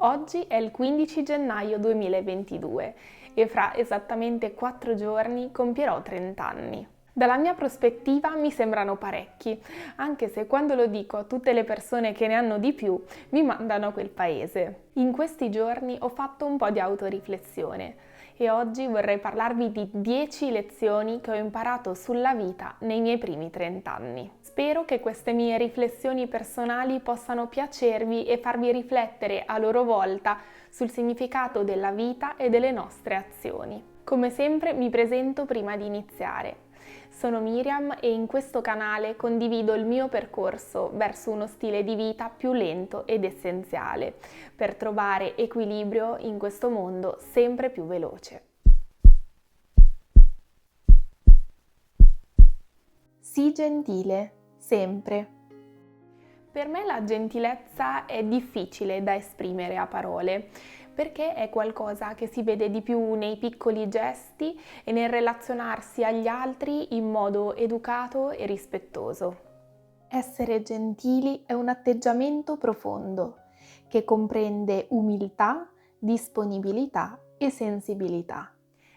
Oggi è il 15 gennaio 2022 e fra esattamente 4 giorni compierò 30 anni. Dalla mia prospettiva mi sembrano parecchi, anche se quando lo dico a tutte le persone che ne hanno di più mi mandano a quel paese. In questi giorni ho fatto un po' di autoriflessione e oggi vorrei parlarvi di 10 lezioni che ho imparato sulla vita nei miei primi 30 anni. Spero che queste mie riflessioni personali possano piacervi e farvi riflettere a loro volta sul significato della vita e delle nostre azioni. Come sempre mi presento prima di iniziare. Sono Miriam e in questo canale condivido il mio percorso verso uno stile di vita più lento ed essenziale, per trovare equilibrio in questo mondo sempre più veloce. Sii gentile, sempre. Per me la gentilezza è difficile da esprimere a parole, perché è qualcosa che si vede di più nei piccoli gesti e nel relazionarsi agli altri in modo educato e rispettoso. Essere gentili è un atteggiamento profondo che comprende umiltà, disponibilità e sensibilità.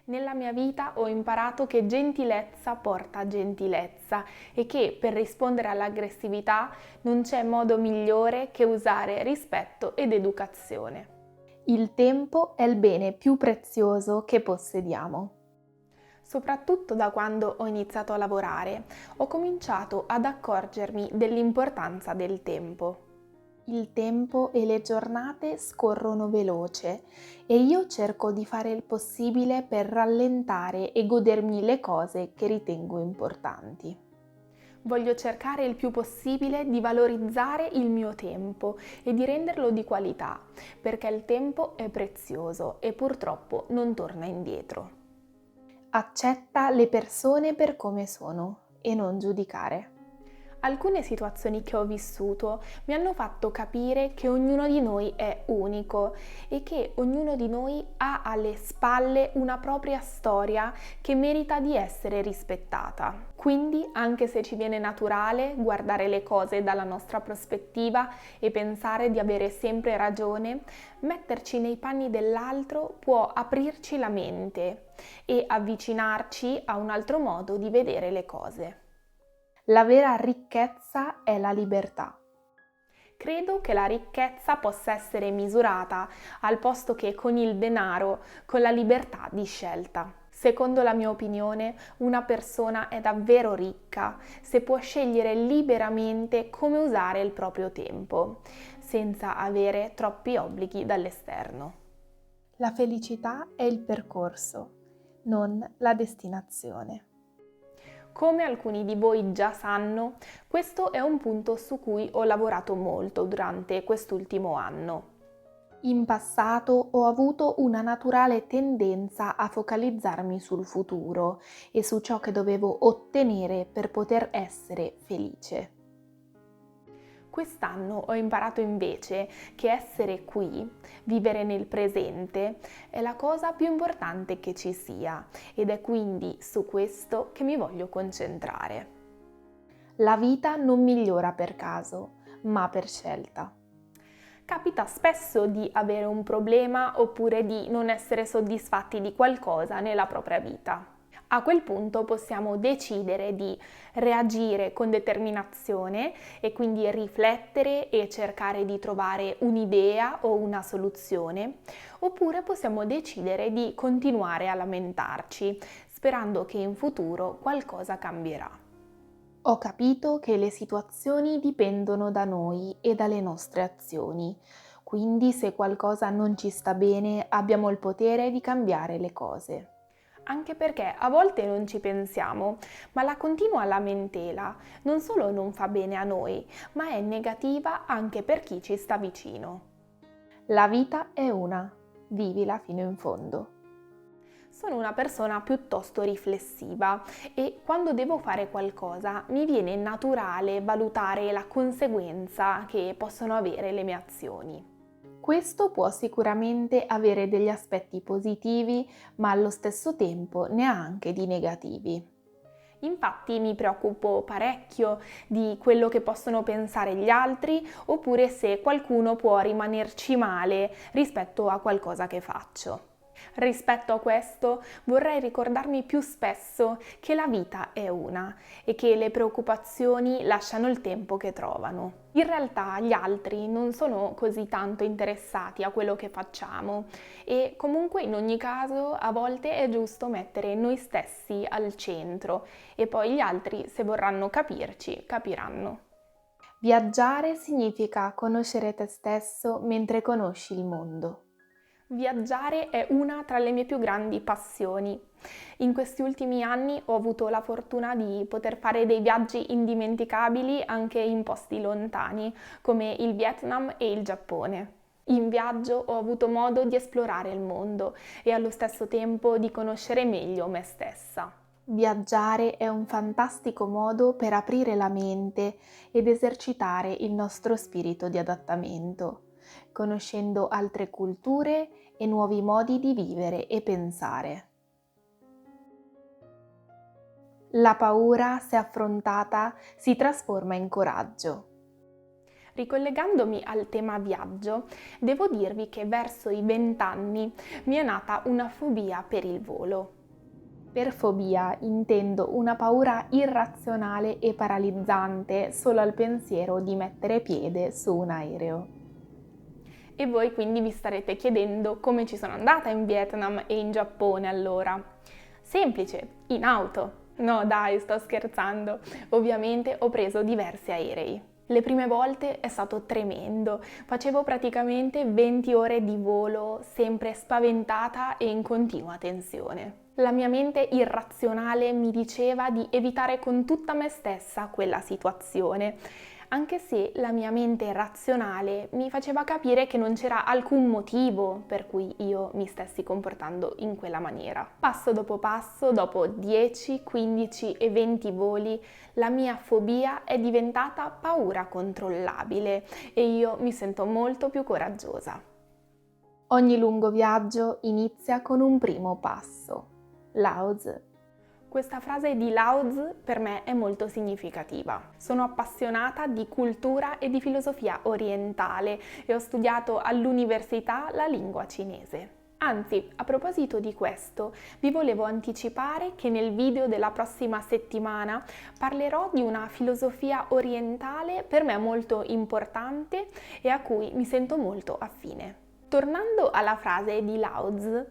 Nella mia vita ho imparato che gentilezza porta gentilezza e che per rispondere all'aggressività non c'è modo migliore che usare rispetto ed educazione. Il tempo è il bene più prezioso che possediamo. Soprattutto da quando ho iniziato a lavorare, ho cominciato ad accorgermi dell'importanza del tempo. Il tempo e le giornate scorrono veloce e io cerco di fare il possibile per rallentare e godermi le cose che ritengo importanti. Voglio cercare il più possibile di valorizzare il mio tempo e di renderlo di qualità, perché il tempo è prezioso e purtroppo non torna indietro. Accetta le persone per come sono e non giudicare. Alcune situazioni che ho vissuto mi hanno fatto capire che ognuno di noi è unico e che ognuno di noi ha alle spalle una propria storia che merita di essere rispettata. Quindi, anche se ci viene naturale guardare le cose dalla nostra prospettiva e pensare di avere sempre ragione, metterci nei panni dell'altro può aprirci la mente e avvicinarci a un altro modo di vedere le cose. La vera ricchezza è la libertà. Credo che la ricchezza possa essere misurata al posto che con il denaro, con la libertà di scelta. Secondo la mia opinione, una persona è davvero ricca se può scegliere liberamente come usare il proprio tempo, senza avere troppi obblighi dall'esterno. La felicità è il percorso, non la destinazione. Come alcuni di voi già sanno, questo è un punto su cui ho lavorato molto durante quest'ultimo anno. In passato ho avuto una naturale tendenza a focalizzarmi sul futuro e su ciò che dovevo ottenere per poter essere felice. Quest'anno ho imparato invece che essere qui, vivere nel presente, è la cosa più importante che ci sia ed è quindi su questo che mi voglio concentrare. La vita non migliora per caso, ma per scelta. Capita spesso di avere un problema oppure di non essere soddisfatti di qualcosa nella propria vita. A quel punto possiamo decidere di reagire con determinazione e quindi riflettere e cercare di trovare un'idea o una soluzione, oppure possiamo decidere di continuare a lamentarci, sperando che in futuro qualcosa cambierà. Ho capito che le situazioni dipendono da noi e dalle nostre azioni, quindi se qualcosa non ci sta bene abbiamo il potere di cambiare le cose. Anche perché a volte non ci pensiamo, ma la continua lamentela non solo non fa bene a noi, ma è negativa anche per chi ci sta vicino. La vita è una, vivila fino in fondo. Sono una persona piuttosto riflessiva e quando devo fare qualcosa mi viene naturale valutare la conseguenza che possono avere le mie azioni. Questo può sicuramente avere degli aspetti positivi, ma allo stesso tempo ne ha anche di negativi. Infatti mi preoccupo parecchio di quello che possono pensare gli altri oppure se qualcuno può rimanerci male rispetto a qualcosa che faccio. Rispetto a questo vorrei ricordarmi più spesso che la vita è una e che le preoccupazioni lasciano il tempo che trovano. In realtà gli altri non sono così tanto interessati a quello che facciamo e comunque in ogni caso a volte è giusto mettere noi stessi al centro e poi gli altri, se vorranno capirci, capiranno. Viaggiare significa conoscere te stesso mentre conosci il mondo. Viaggiare è una tra le mie più grandi passioni. In questi ultimi anni ho avuto la fortuna di poter fare dei viaggi indimenticabili anche in posti lontani, come il Vietnam e il Giappone. In viaggio ho avuto modo di esplorare il mondo e allo stesso tempo di conoscere meglio me stessa. Viaggiare è un fantastico modo per aprire la mente ed esercitare il nostro spirito di adattamento, conoscendo altre culture e nuovi modi di vivere e pensare. La paura, se affrontata, si trasforma in coraggio. Ricollegandomi al tema viaggio, devo dirvi che verso i 20 anni mi è nata una fobia per il volo. Per fobia intendo una paura irrazionale e paralizzante solo al pensiero di mettere piede su un aereo. E voi quindi vi starete chiedendo come ci sono andata in Vietnam e in Giappone allora? Semplice, in auto. No dai, sto scherzando. Ovviamente ho preso diversi aerei. Le prime volte è stato tremendo, facevo praticamente 20 ore di volo, sempre spaventata e in continua tensione. La mia mente irrazionale mi diceva di evitare con tutta me stessa quella situazione, anche se la mia mente razionale mi faceva capire che non c'era alcun motivo per cui io mi stessi comportando in quella maniera. Passo, dopo 10, 15 e 20 voli, la mia fobia è diventata paura controllabile e io mi sento molto più coraggiosa. Ogni lungo viaggio inizia con un primo passo. Lao Tzu. Questa frase di Lao Tzu per me è molto significativa. Sono appassionata di cultura e di filosofia orientale e ho studiato all'università la lingua cinese. Anzi, a proposito di questo, vi volevo anticipare che nel video della prossima settimana parlerò di una filosofia orientale per me molto importante e a cui mi sento molto affine. Tornando alla frase di Lao Tzu,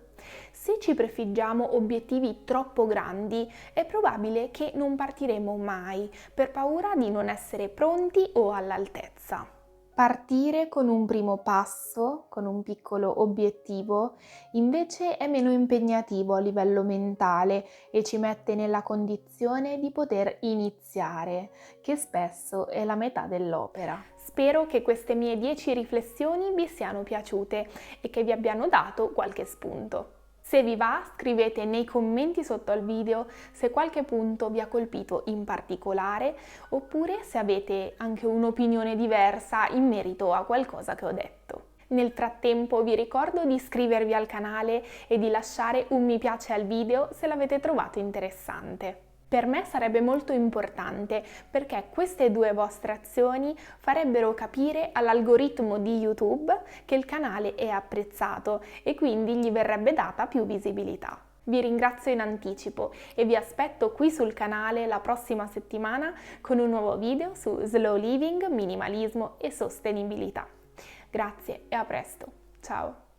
se ci prefiggiamo obiettivi troppo grandi, è probabile che non partiremo mai per paura di non essere pronti o all'altezza. Partire con un primo passo, con un piccolo obiettivo, invece è meno impegnativo a livello mentale e ci mette nella condizione di poter iniziare, che spesso è la metà dell'opera. Spero che queste mie 10 riflessioni vi siano piaciute e che vi abbiano dato qualche spunto. Se vi va, scrivete nei commenti sotto al video se qualche punto vi ha colpito in particolare oppure se avete anche un'opinione diversa in merito a qualcosa che ho detto. Nel frattempo vi ricordo di iscrivervi al canale e di lasciare un mi piace al video se l'avete trovato interessante. Per me sarebbe molto importante perché queste due vostre azioni farebbero capire all'algoritmo di YouTube che il canale è apprezzato e quindi gli verrebbe data più visibilità. Vi ringrazio in anticipo e vi aspetto qui sul canale la prossima settimana con un nuovo video su slow living, minimalismo e sostenibilità. Grazie e a presto. Ciao!